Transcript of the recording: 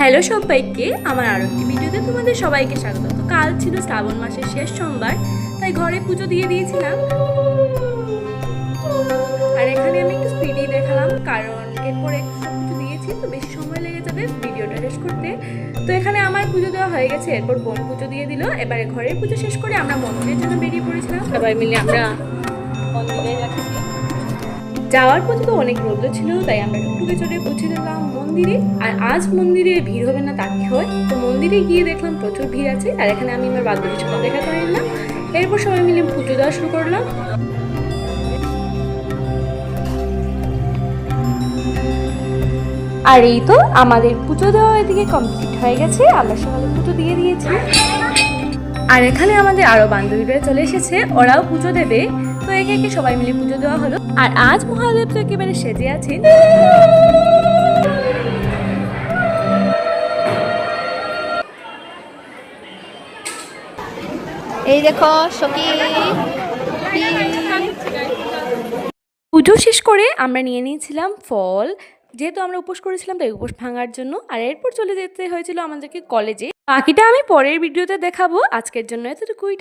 Hello সবাইকে, আমার আরও একটি ভিডিওতে তোমাদের সবাইকে স্বাগত। তো কাল ছিল শ্রাবণ মাসের শেষ সোমবার, তাই ঘরে পুজো দিয়ে দিয়েছিলাম। আর এখানে আমি একটু স্পিডি দেখালাম, কারণ এরপরে সব কিছু দিয়েছি তো বেশি সময় লেগে যাবে ভিডিওটা শেষ করতে। তো এখানে আমার পুজো দেওয়া হয়ে গেছে, এরপর বোন পুজো দিয়ে দিল। এবারে ঘরের পুজো শেষ করে আমরা মন্দিরের জন্য বেরিয়ে পড়েছিলাম। সবাই মিলে আমরা মন্দিরে যাওয়ার পথে তো অনেক রোদ্র ছিল, তাই আমরা টুকটুকে চড়ে পৌঁছে দিলাম মন্দিরে। আর আজ মন্দিরে ভিড় হবে না তা কি হয়, তো মন্দিরে গিয়ে দেখলাম প্রচুর ভিড় আছে। আর এখানে আমি আমার বান্ধবীর সাথে দেখা করে নিলাম। এরপর সবাই মিলে পুজো দেওয়া শুরু করলাম। আর এই তো আমাদের পুজো দেওয়া এদিকে কমপ্লিট হয়ে গেছে, আমরা সকালে পুজো দিয়ে দিয়েছি। আর এখানে আমাদের আরো বান্ধবীরা চলে এসেছে, ওরাও পুজো দেবে। তো একে একে সবাই মিলে পুজো দেওয়া হলো। আর আজ মহাদেব তো একেবারে সেজে আছেন। এই দেখো সখী। পুজো শেষ করে আমরা নিয়ে নিয়েছিলাম ফল, যেহেতু আমরা উপোস করেছিলাম তাই উপোস ভাঙার জন্য। আর এরপর চলে যেতে হয়েছিল আমাদেরকে কলেজে। বাকিটা আমি পরের ভিডিওতে দেখাবো, আজকের জন্য এতটুকুই।